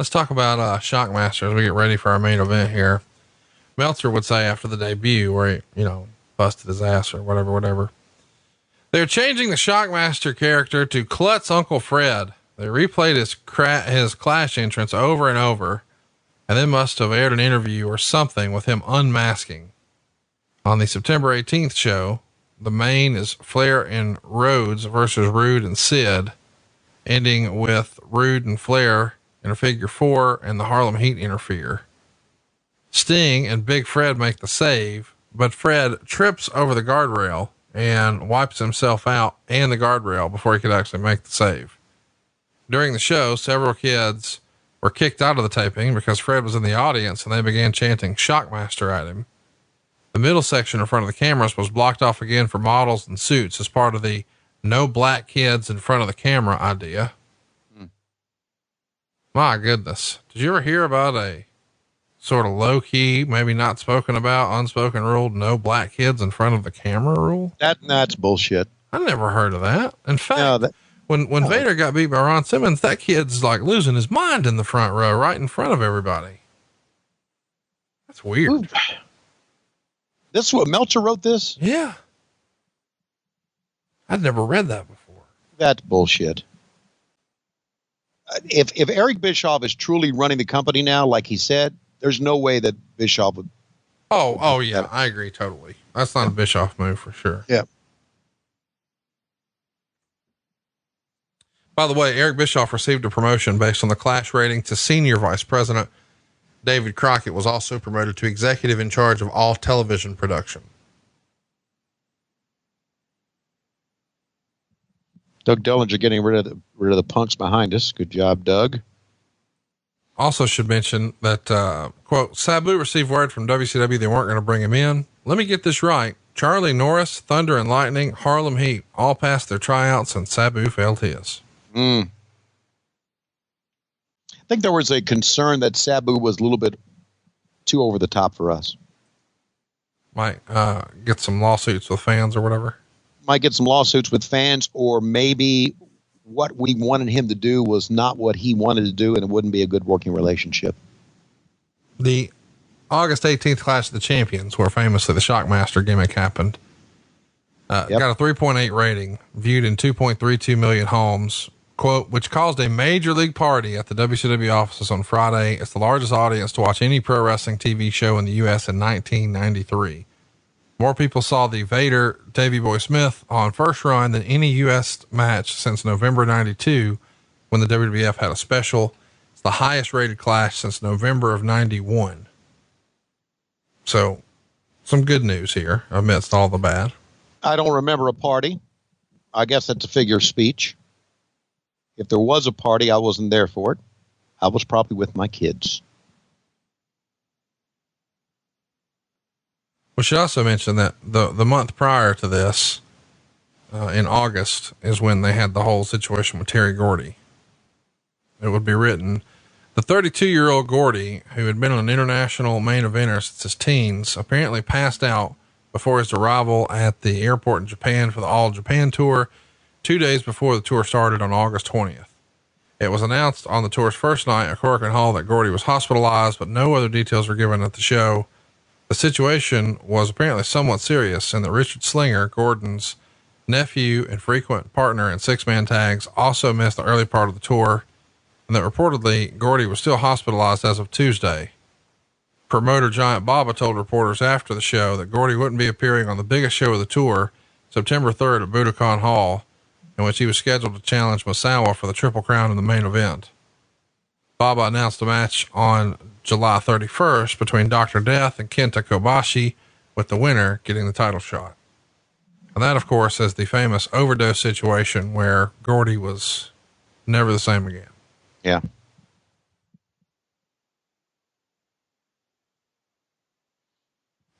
Let's talk about Shockmaster as we get ready for our main event here. Meltzer would say after the debut where he, busted his ass or whatever. They're changing the Shockmaster character to Klutz Uncle Fred. They replayed his Clash entrance over and over, and then must have aired an interview or something with him unmasking. On the September 18th show, the main is Flair and Rhodes versus Rude and Sid, ending with Rude and Flair in a figure 4 and the Harlem Heat interfere. Sting and Big Fred make the save, but Fred trips over the guardrail and wipes himself out and the guardrail before he could actually make the save. During the show, several kids were kicked out of the taping because Fred was in the audience and they began chanting Shockmaster at him. The middle section in front of the cameras was blocked off again for models and suits as part of the no black kids in front of the camera idea. My goodness. Did you ever hear about a sort of low key, maybe not spoken about, unspoken rule, no black kids in front of the camera rule? That's bullshit. I never heard of that. In fact, when Vader got beat by Ron Simmons, that kid's like losing his mind in the front row, right in front of everybody. That's weird. Ooh. This is what Meltzer wrote this? Yeah. I'd never read that before. That's bullshit. If Eric Bischoff is truly running the company now, like he said, there's no way that Bischoff would. Oh yeah. I agree totally. That's not a Bischoff move for sure. Yeah. By the way, Eric Bischoff received a promotion based on the Clash rating to senior vice president. David Crockett was also promoted to executive in charge of all television production. Doug Dellinger getting rid of the punks behind us. Good job, Doug. Also should mention that, quote, Sabu received word from WCW they weren't going to bring him in. Let me get this right. Charlie Norris, Thunder and Lightning, Harlem Heat all passed their tryouts and Sabu failed his. I think there was a concern that Sabu was a little bit too over the top for us. Might get some lawsuits with fans or whatever. Might get some lawsuits with fans, or maybe what we wanted him to do was not what he wanted to do, and it wouldn't be a good working relationship. The August 18th Clash of the Champions, where famously the Shockmaster gimmick happened, got a 3.8 rating, viewed in 2.32 million homes. Quote, which caused a major league party at the WCW offices on Friday. It's the largest audience to watch any pro wrestling TV show in the U.S. in 1993. More people saw the Vader Davey Boy Smith on first run than any U.S. match since November 92, when the WWF had a special. It's the highest rated Clash since November of 91. So some good news here amidst all the bad. I don't remember a party. I guess that's a figure of speech. If there was a party, I wasn't there for it. I was probably with my kids. We should also mention that the month prior to this, in August, is when they had the whole situation with Terry Gordy. It would be written, the 32-year-old Gordy, who had been an international main eventer since his teens, apparently passed out before his arrival at the airport in Japan for the All Japan tour, 2 days before the tour started on August 20th. It was announced on the tour's first night at Korakuen Hall that Gordy was hospitalized, but no other details were given at the show. The situation was apparently somewhat serious, and that Richard Slinger, Gordon's nephew and frequent partner in six-man tags, also missed the early part of the tour, and that reportedly Gordy was still hospitalized as of Tuesday. Promoter Giant Baba told reporters after the show that Gordy wouldn't be appearing on the biggest show of the tour, September 3rd at Budokan Hall, in which he was scheduled to challenge Misawa for the Triple Crown in the main event. Baba announced a match on July 31st between Dr. Death and Kenta Kobashi, with the winner getting the title shot. And that, of course, is the famous overdose situation where Gordy was never the same again. Yeah.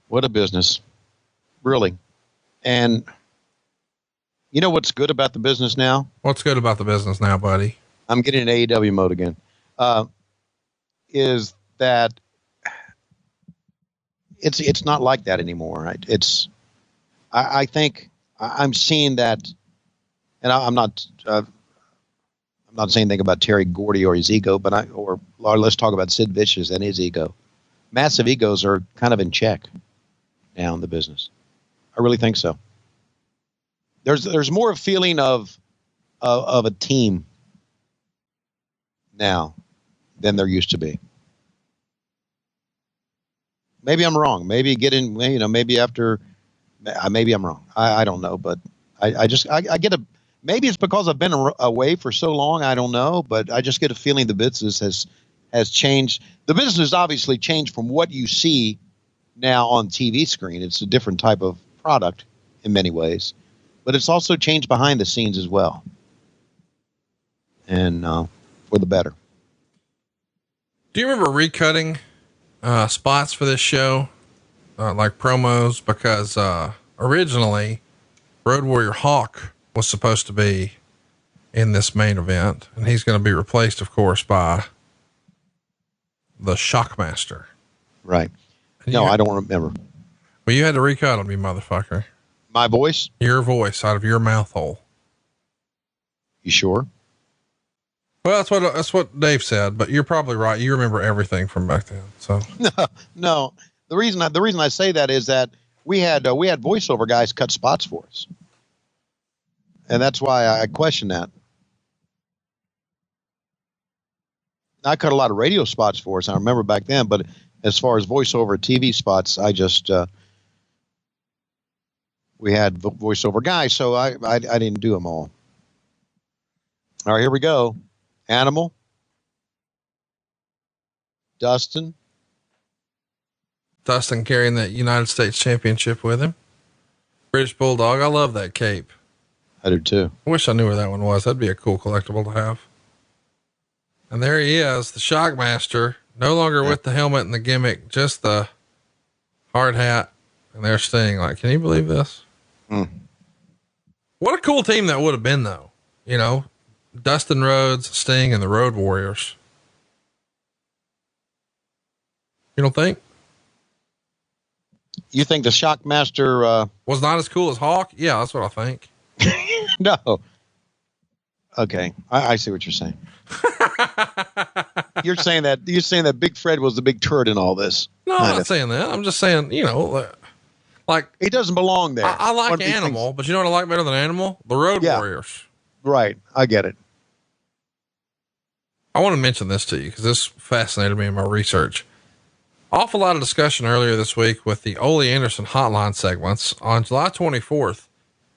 What a business. Really. And you know what's good about the business now? What's good about the business now, buddy? I'm getting in AEW mode again. Is that it's not like that anymore, right? I think I'm seeing that, and I'm I'm not saying anything about Terry Gordy or his ego, but or let's talk about Sid Vicious and his ego. Massive egos are kind of in check now in the business. I really think so. There's more a feeling of a team now than there used to be. Maybe I'm wrong. Maybe maybe after, maybe I'm wrong. I don't know, but I get a, maybe it's because I've been away for so long. I don't know, but I just get a feeling the business has changed. The business has obviously changed from what you see now on TV screen. It's a different type of product in many ways, but it's also changed behind the scenes as well. And for the better. Do you remember recutting spots for this show, like promos? Because originally Road Warrior Hawk was supposed to be in this main event, and he's going to be replaced, of course, by the Shockmaster. Right. No, I don't remember. Well, you had to recut him, you motherfucker. My voice? Your voice out of your mouth hole. You sure? Well, that's what Dave said, but you're probably right. You remember everything from back then. So no. The reason I say that is that we had voiceover guys cut spots for us, and that's why I question that. I cut a lot of radio spots for us. I remember back then, but as far as voiceover TV spots, I just we had voiceover guys, so I didn't do them all. All right, here we go. Animal, Dustin carrying that United States Championship with him. British Bulldog. I love that cape. I do too. I wish I knew where that one was. That'd be a cool collectible to have. And there he is, the Shockmaster, no longer with the helmet and the gimmick, just the hard hat. And there's Sting. Like, can you believe this? What a cool team that would have been, though. You know, Dustin Rhodes, Sting, and the Road Warriors. You don't think? You think the Shockmaster was not as cool as Hawk? Yeah, that's what I think. No. Okay, I see what you're saying. You're saying that Big Fred was the big turd in all this. No, I'm not saying that. I'm just saying, you know, like he doesn't belong there. I like Animal, but you know what I like better than Animal? The Road Warriors. Right. I get it. I want to mention this to you because this fascinated me in my research. Awful lot of discussion earlier this week with the Ole Anderson hotline segments. On July 24th,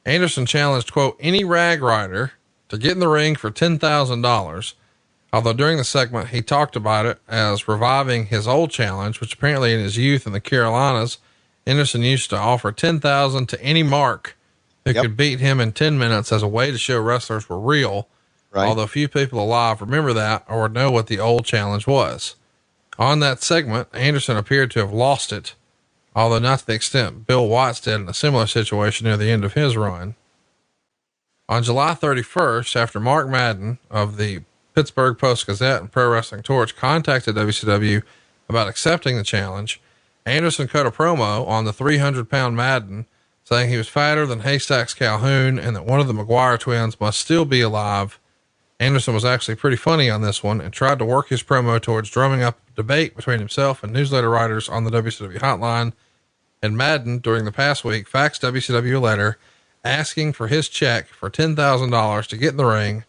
Anderson challenged, quote, any rag rider to get in the ring for $10,000. Although during the segment, he talked about it as reviving his old challenge, which apparently in his youth in the Carolinas, Anderson used to offer $10,000 to any mark who could beat him in 10 minutes as a way to show wrestlers were real. Right. Although few people alive remember that or know what the old challenge was. On that segment, Anderson appeared to have lost it, although not to the extent Bill Watts did in a similar situation near the end of his run. On July 31st, after Mark Madden of the Pittsburgh Post-Gazette and Pro Wrestling Torch contacted WCW about accepting the challenge, Anderson cut a promo on the 300-pound Madden, saying he was fatter than Haystacks Calhoun and that one of the McGuire twins must still be alive. Anderson was actually pretty funny on this one and tried to work his promo towards drumming up a debate between himself and newsletter writers on the WCW hotline. And Madden, during the past week, faxed WCW a letter asking for his check for $10,000 to get in the ring.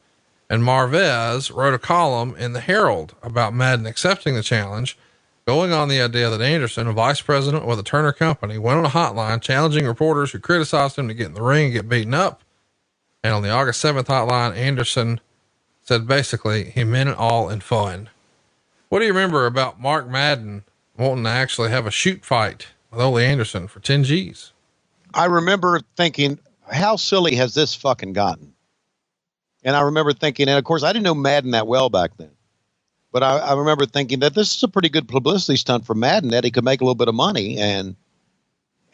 And Marvez wrote a column in the Herald about Madden accepting the challenge, going on the idea that Anderson, a vice president with a Turner company, went on a hotline challenging reporters who criticized him to get in the ring and get beaten up. And on the August 7th hotline, Anderson said basically he meant it all in fun. What do you remember about Mark Madden wanting to actually have a shoot fight with Ole Anderson for 10 G's? I remember thinking, how silly has this fucking gotten? And I remember thinking, and of course I didn't know Madden that well back then, but I remember thinking that this is a pretty good publicity stunt for Madden, that he could make a little bit of money. And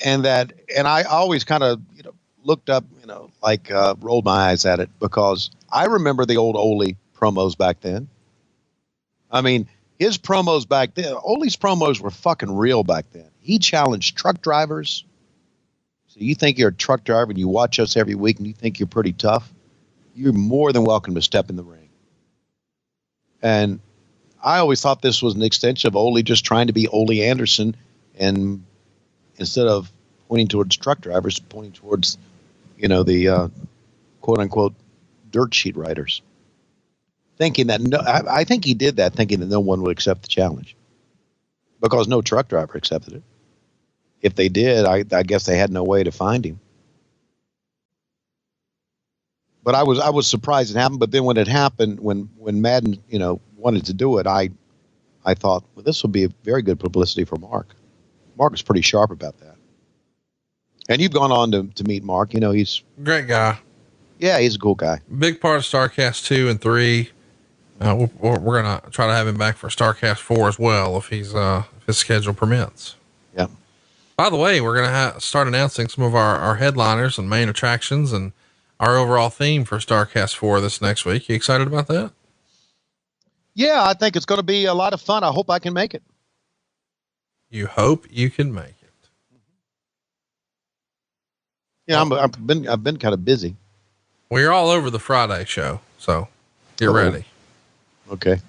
I always kind of, looked up, rolled my eyes at it because I remember the old Ole promos back then. I mean, his promos back then, Ole's promos were fucking real back then. He challenged truck drivers. So you think you're a truck driver and you watch us every week and you think you're pretty tough? You're more than welcome to step in the ring. And I always thought this was an extension of Ole just trying to be Ole Anderson, and instead of pointing towards truck drivers, pointing towards, the quote unquote dirt sheet riders. Thinking that I think he did that thinking that no one would accept the challenge, because no truck driver accepted it. If they did, I guess they had no way to find him. But I was surprised it happened. But then when it happened, when Madden, wanted to do it, I thought, well, this would be a very good publicity for Mark. Mark was pretty sharp about that. And you've gone on to meet Mark. He's great guy. Yeah, he's a cool guy. Big part of Starrcast 2 and 3. We're going to try to have him back for Starrcast 4 as well, if his schedule permits. Yeah. By the way, we're going to start announcing some of our headliners and main attractions and our overall theme for Starrcast 4 this next week. You excited about that? Yeah, I think it's going to be a lot of fun. I hope I can make it. You hope you can make it. Yeah, I've been kind of busy. Well, you're all over the Friday show, so get ready. Okay.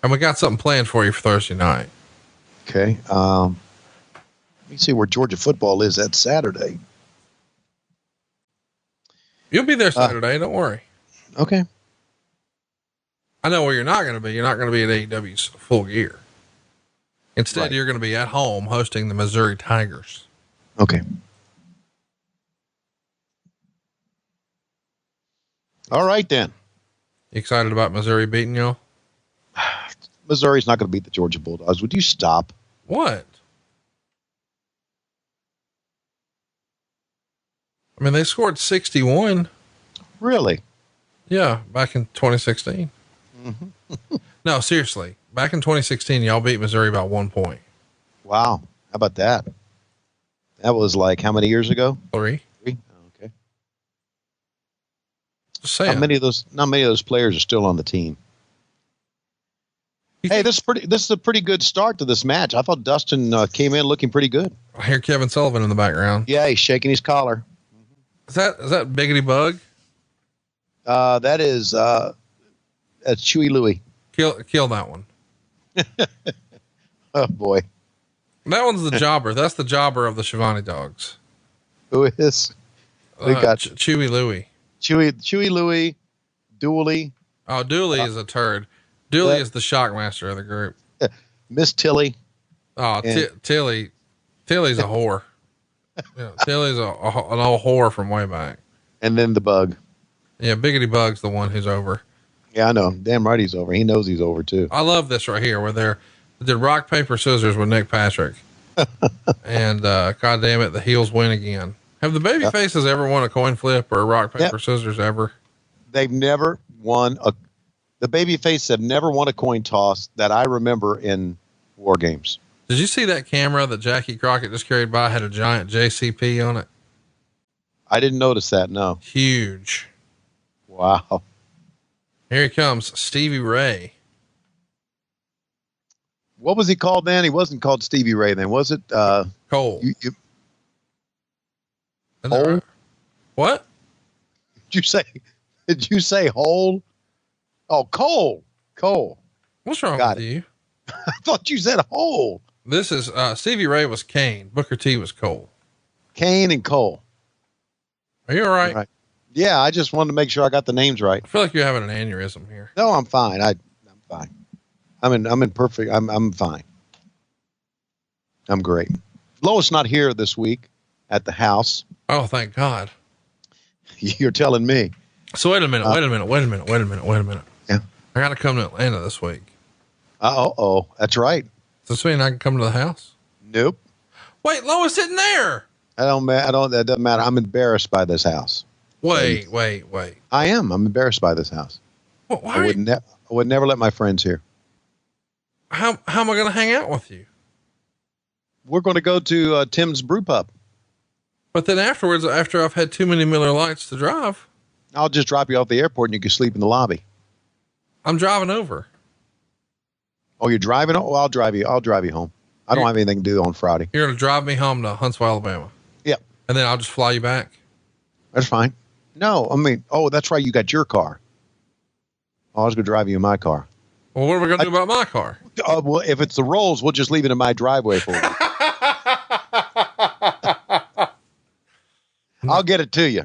And we got something planned for you for Thursday night. Okay. Let me see where Georgia football is that Saturday. You'll be there Saturday. Don't worry. Okay. I know where you're not going to be. You're not going to be at AEW's Full Gear. Instead, right. You're going to be at home hosting the Missouri Tigers. Okay. All right, then. You excited about Missouri beating y'all? Missouri's not going to beat the Georgia Bulldogs. Would you stop? What? I mean, they scored 61. Really? Yeah, back in 2016. Mm-hmm. No, seriously. Back in 2016, y'all beat Missouri by 1 point. Wow. How about that? That was like how many years ago? 3. Oh, okay. Just saying. Not many of those players are still on the team. Hey, this is a pretty good start to this match. I thought Dustin came in looking pretty good. I hear Kevin Sullivan in the background. Yeah, he's shaking his collar. Is that Biggity Bug? That's Chewy Louie. Kill that one. Oh boy. That one's the jobber. That's the jobber of the Schiavone dogs. Who is? We got Chewy Louie. Chewy Louie, Dooley. Oh, Dooley is a turd. Dooley is the shockmaster of the group. Miss Tilly. Oh, Tilly's a whore. Yeah, Tilly's an old whore from way back. And then the Bug. Yeah, Biggity Bug's the one who's over. Yeah, I know. Damn right he's over. He knows he's over too. I love this right here where they did rock, paper, scissors with Nick Patrick. And God damn it, the heels win again. Have the baby faces ever won a coin flip or a rock, paper, scissors ever? They've never won the baby faces have never won a coin toss that I remember in War Games. Did you see that camera that Jackie Crockett just carried by had a giant JCP on it? I didn't notice that. No. Huge. Wow. Here he comes. Stevie Ray. What was he called then? He wasn't called Stevie Ray then, was it? Cole. Hole? Right? What? Did you say Hole? Oh, Cole. What's wrong with you? I thought you said Hole. This is, Stevie Ray was Kane. Booker T was Cole. Kane and Cole. Are you all right? All right. Yeah. I just wanted to make sure I got the names right. I feel like you're having an aneurysm here. No, I'm fine. I'm fine. I'm in perfect. I'm fine. I'm great. Lois not here this week at the house. Oh, thank God. You're telling me. So wait a minute. Yeah. I got to come to Atlanta this week. Oh, that's right. Does this mean I can come to the house? Nope. Wait, Lois isn't there. That doesn't matter. I'm embarrassed by this house. Wait. I am. I'm embarrassed by this house. Well, why I would never let my friends here. How am I going to hang out with you? We're going to go to Tim's Brew Pub. But then afterwards, after I've had too many Miller Lights to drive, I'll just drop you off the airport and you can sleep in the lobby. I'm driving over. Oh, you're driving? Oh, I'll drive you home. I don't have anything to do on Friday. You're going to drive me home to Huntsville, Alabama. Yep. And then I'll just fly you back. That's fine. No, I mean, that's right. You got your car. Oh, I was going to drive you in my car. Well, what are we going to do about my car? Well, if it's the Rolls, we'll just leave it in my driveway for you. I'll get it to you.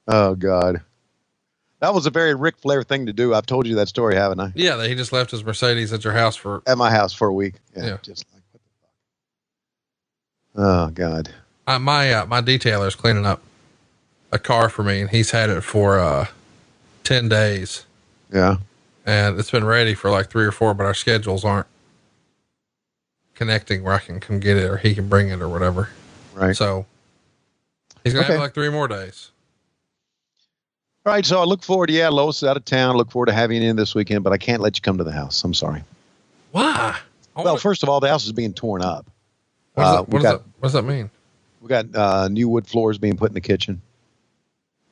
Oh, God. That was a very Ric Flair thing to do. I've told you that story, haven't I? Yeah, he just left his Mercedes at your house at my house for a week. Yeah. Just like, what the fuck? Oh, God. My detailer's cleaning up a car for me, and he's had it for 10 days. Yeah. And it's been ready for like 3 or 4, but our schedules aren't connecting where I can come get it or he can bring it or whatever. Right. So he's going to have like 3 more days. All right. So I look forward to, Lois is out of town. I look forward to having you in this weekend, but I can't let you come to the house. I'm sorry. Why? Well, first of all, the house is being torn up. What does that mean? We got new wood floors being put in the kitchen.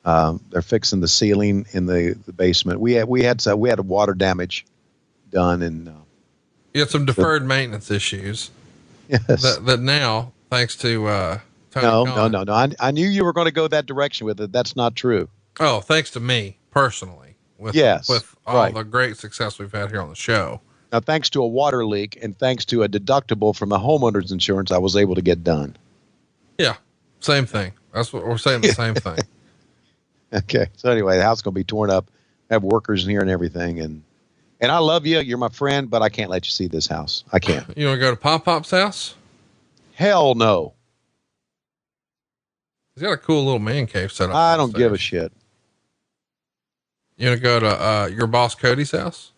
They're fixing the ceiling in the basement. We had a water damage done, and you had some deferred maintenance issues. Yes. That now, thanks to Tony No. I knew you were going to go that direction with it. That's not true. Oh, thanks to me personally. With all the great success we've had here on the show. Now, thanks to a water leak and thanks to a deductible from the homeowner's insurance, I was able to get done. Yeah, same thing. That's what we're saying. The same thing. Okay. So anyway, the house is going to be torn up. I have workers in here and everything. And I love you. You're my friend, but I can't let you see this house. I can't. You want to go to Pop's house? Hell no. He's got a cool little man cave set up. I don't give a shit. You want to go to your boss Cody's house?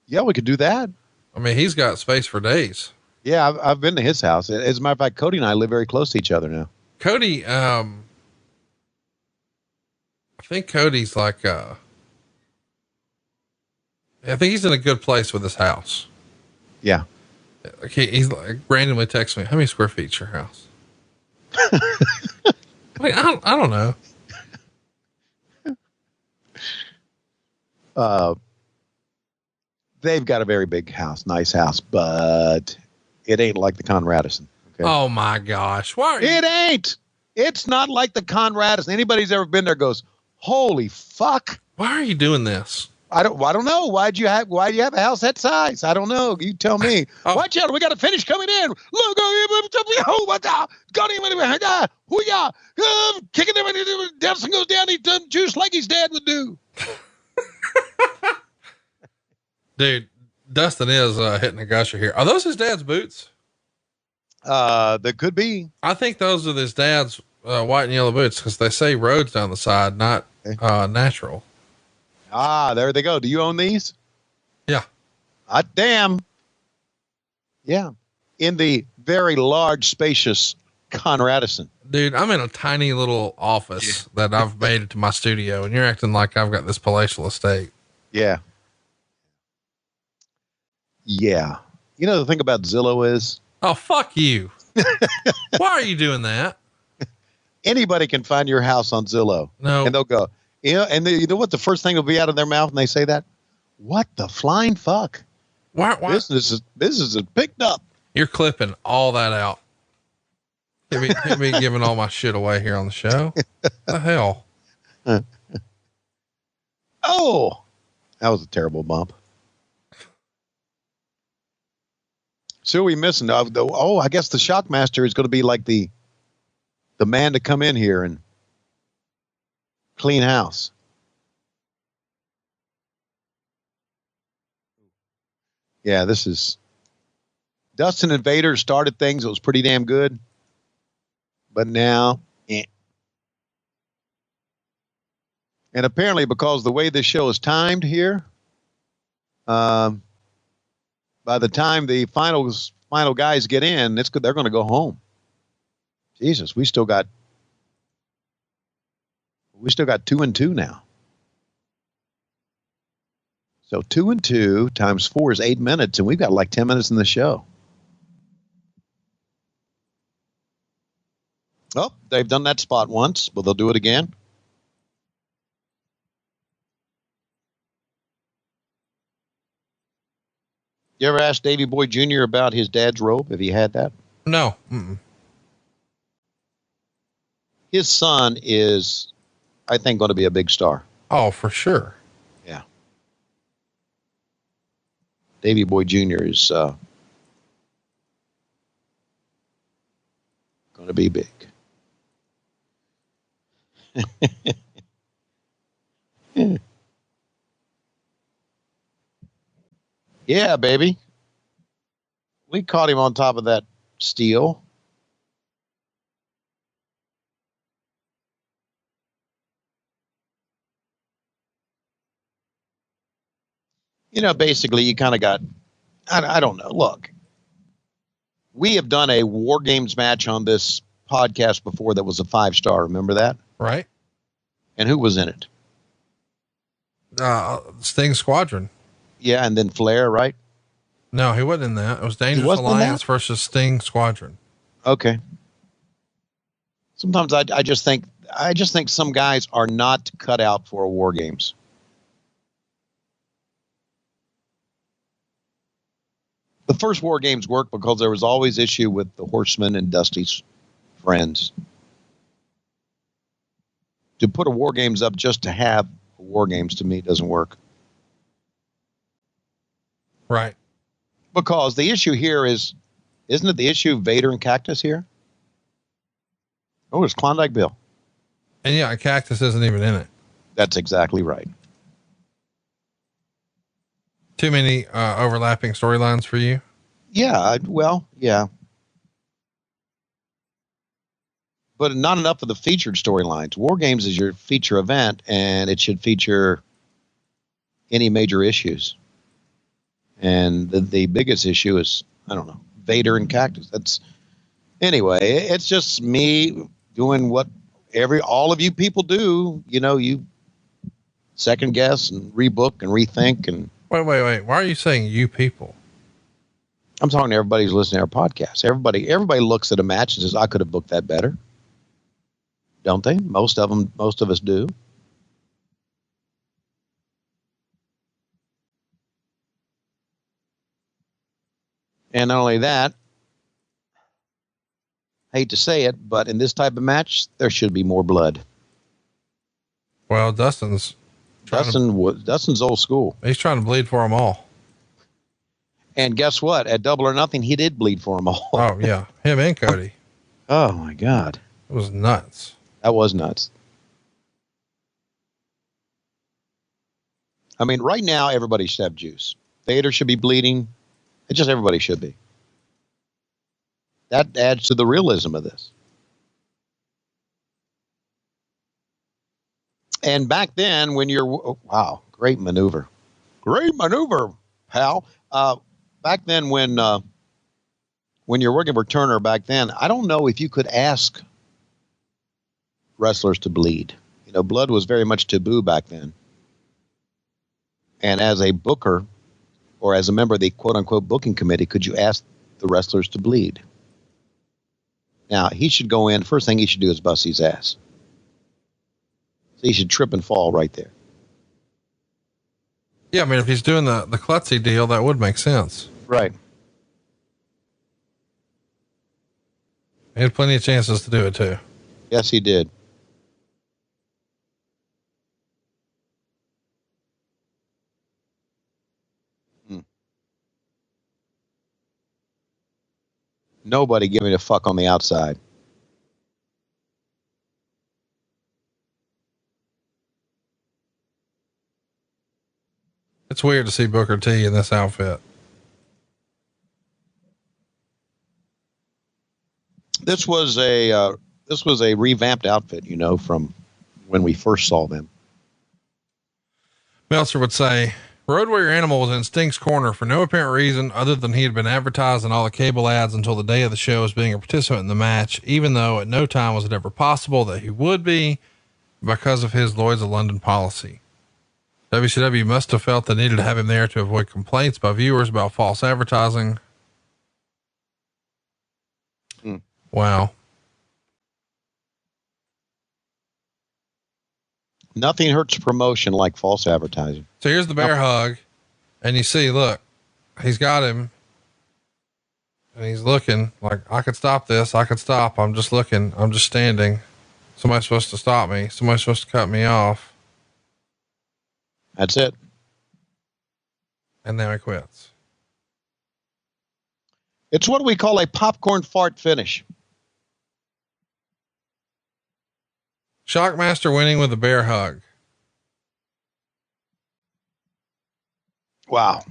Yeah, we could do that. I mean, he's got space for days. Yeah, I've been to his house. As a matter of fact, Cody and I live very close to each other now. Cody, I think Cody's like, I think he's in a good place with his house. Yeah. He's like randomly texts me, how many square feet is your house? I mean, I don't know. They've got a very big house, nice house, but it ain't like the Conradison. Okay? Oh my gosh. Why? It ain't. It's not like the Conradison. Anybody's ever been there goes, holy fuck. Why are you doing this? I don't know. Why do you have a house that size? I don't know. You tell me. Watch out. We got to finish coming in. Look, kicking them. Anderson goes down. He doesn't juice like his dad would do. Dude, Dustin is hitting a gusher here. Are those his dad's boots? There could be. I think those are his dad's white and yellow boots because they say roads down the side, not natural. Ah, there they go. Do you own these? Yeah. Hot damn. Yeah. In the very large, spacious Conradison. Dude, I'm in a tiny little office that I've made it to my studio, and you're acting like I've got this palatial estate. Yeah. Yeah. You know, the thing about Zillow is. Oh, fuck you. Why are you doing that? Anybody can find your house on Zillow. No. And they'll go, you know what the first thing will be out of their mouth when they say that? What the flying fuck? Why? Business is picked up. You're clipping all that out. Hit me giving all my shit away here on the show. The hell? Oh, that was a terrible bump. So who are we missing? I guess the Shockmaster is going to be like the man to come in here and clean house. Yeah, this is Dustin and Vader started things. It was pretty damn good. But now, And apparently because the way this show is timed here, by the time the final guys get in, they're going to go home. Jesus, we still got 2 and 2 now. So 2 and 2 times 4 is 8 minutes, and we've got like 10 minutes in the show. Oh, they've done that spot once, but they'll do it again. You ever ask Davey Boy Jr. about his dad's robe? Have you had that? No. Mm-mm. His son is I think, going to be a big star. Oh, for sure. Yeah. Davey Boy Jr. is going to be big. Yeah, baby. We caught him on top of that steel. You know, basically, you kind of got, I don't know. Look, we have done a War Games match on this podcast before that was a 5-star. Remember that? Right. And who was in it? Sting Squadron. Yeah, and then Flair, right? No, he wasn't in that. It was Dangerous Alliance versus Sting Squadron. Okay. Sometimes I just think some guys are not cut out for War Games. The first War Games worked because there was always issue with the Horsemen and Dusty's friends. To put a War Games up just to have War Games, to me, doesn't work. Right. Because the issue here isn't it the issue of Vader and Cactus here? Oh, it's Klondike Bill. And yeah, Cactus isn't even in it. That's exactly right. Too many overlapping storylines for you? Yeah, well, yeah. But not enough of the featured storylines. War Games is your feature event, and it should feature any major issues. And the biggest issue is, I don't know, Vader and Cactus. Anyway, it's just me doing what all of you people do. You know, you second guess and rebook and rethink and. Wait. Why are you saying you people? I'm talking to everybody who's listening to our podcast. Everybody looks at a match and says, I could have booked that better. Don't they? Most of us do. And not only that, I hate to say it, but in this type of match, there should be more blood. Well, Dustin's old school. He's trying to bleed for them all. And guess what? At Double or Nothing, he did bleed for them all. Oh, yeah. Him and Cody. Oh, my God. It was nuts. That was nuts. I mean, right now, everybody should have juice. Vader should be bleeding. It just everybody should be. That adds to the realism of this. And back then, when wow, great maneuver, pal. Back then, when you're working for Turner, back then, I don't know if you could ask wrestlers to bleed. You know, blood was very much taboo back then. And as a booker, or as a member of the quote-unquote booking committee, could you ask the wrestlers to bleed? Now, he should go in. First thing he should do is bust his ass. So he should trip and fall right there. Yeah, I mean, if he's doing the klutzy deal, that would make sense. Right. He had plenty of chances to do it, too. Yes, he did. Nobody giving a fuck on the outside. It's weird to see Booker T in this outfit. This was a revamped outfit, you know, from when we first saw them. Meltzer would say, Road Warrior Animal was in Sting's corner for no apparent reason other than he had been advertised in all the cable ads until the day of the show as being a participant in the match, even though at no time was it ever possible that he would be because of his Lloyd's of London policy. WCW must have felt they needed to have him there to avoid complaints by viewers about false advertising. Wow. Nothing hurts promotion like false advertising. So here's the bear hug, and you see, look, he's got him, and he's looking like, I could stop this. I could stop. I'm just looking. I'm just standing. Somebody's supposed to stop me. Somebody's supposed to cut me off. That's it. And now he quits. It's what we call a popcorn fart finish. Shockmaster winning with a bear hug. Wow.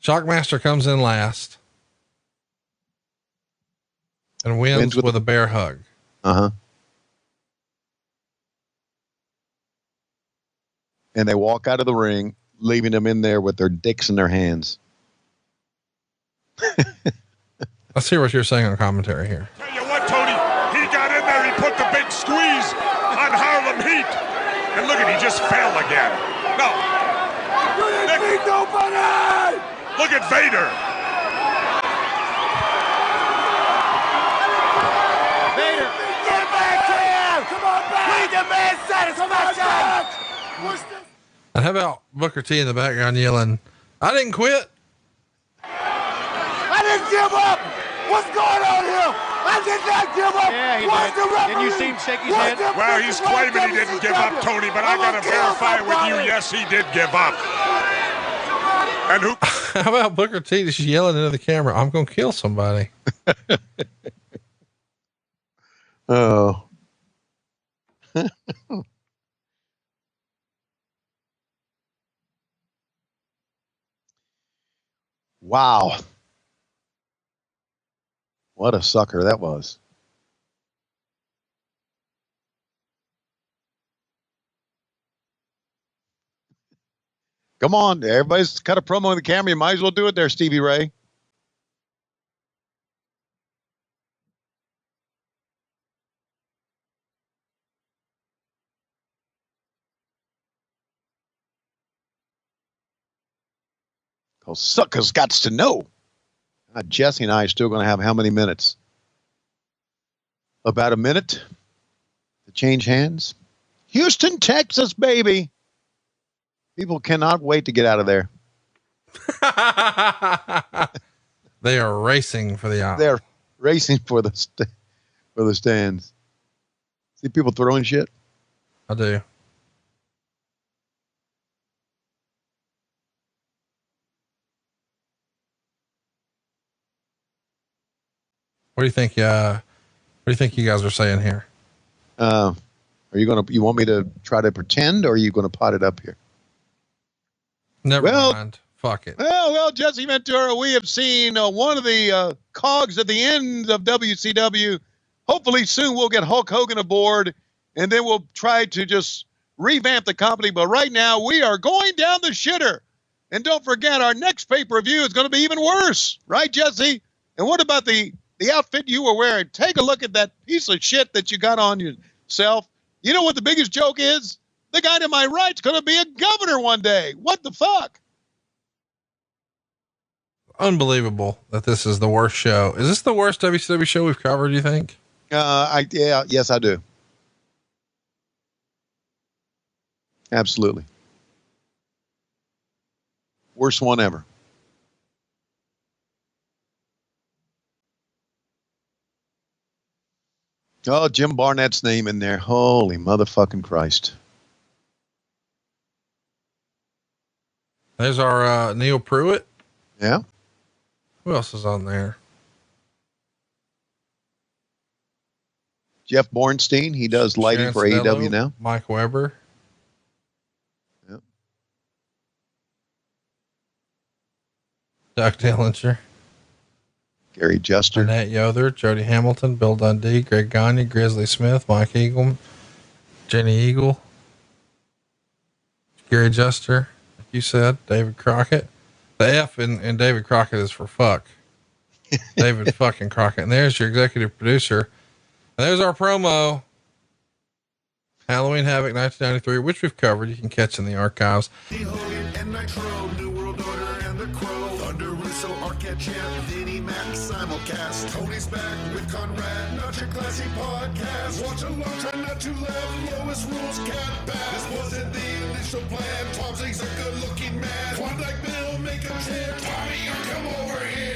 Shockmaster comes in last and wins with a bear hug. Uh-huh. And they walk out of the ring, leaving them in there with their dicks in their hands. Let's hear what you're saying on commentary here. Tell you what, Tony, he got in there, he put the big squeeze on Harlem Heat. And look at, he just fell again. No. You didn't beat nobody! Look at Vader. Vader, get back to him! Come on back! We demand satisfaction! And how about Booker T in the background yelling, I didn't quit. I didn't give up! What's going on here? I did not give up! Yeah, he Where's did. the referee? Didn't you see him shake his head? Well, he's claiming he didn't give up, Tony, but I gotta verify with you, yes, he did give up. And who? How about Booker T just yelling into the camera, I'm going to kill somebody. Oh. Wow. What a sucker that was. Come on, everybody's cut a promo on the camera. You might as well do it there, Stevie Ray. Because suckers got to know. Jesse and I are still going to have how many minutes? About a minute to change hands. Houston, Texas, baby. People cannot wait to get out of there. They are racing for the aisle. They're racing for the stands. See people throwing shit? I do. What do you think? What do you think you guys are saying here? Are you want me to try to pretend, or are you going to pot it up here? Never mind. Fuck it. Well, Jesse Ventura, we have seen one of the cogs at the end of WCW. Hopefully soon we'll get Hulk Hogan aboard, and then we'll try to just revamp the company. But right now we are going down the shitter. And don't forget, our next pay-per-view is going to be even worse. Right, Jesse? And what about the outfit you were wearing? Take a look at that piece of shit that you got on yourself. You know what the biggest joke is? The guy to my right's going to be a governor one day. What the fuck? Unbelievable that this is the worst show. Is this the worst WCW show we've covered, you think? Yes, I do. Absolutely. Worst one ever. Oh, Jim Barnett's name in there. Holy motherfucking Christ. There's our Neil Pruitt. Yeah. Who else is on there? Jeff Bornstein. He does lighting for AEW now. Mike Weber. Yep. Doug Dillinger. Gary Juster. Annette Yoder. Jody Hamilton. Bill Dundee. Greg Gagne. Grizzly Smith. Mike Eagle. Jenny Eagle. Gary Juster. Like you said. David Crockett. The F in David Crockett is for fuck. David fucking Crockett. And there's your executive producer. And there's our promo. Halloween Havoc 1993, which we've covered. You can catch in the archives. Hogan and Nitro, New World Order and the Crow, Thunder Russo, Arquette Champ, Vinnie Mac, simulcast. Tony's back with Conrad, not your classy podcast. Watch along, try not to laugh. Lowest rules can't pass. This wasn't the initial plan. Tom Zigg's a good-looking man. Klondike Bill, make a chant. Tommy, you come over here.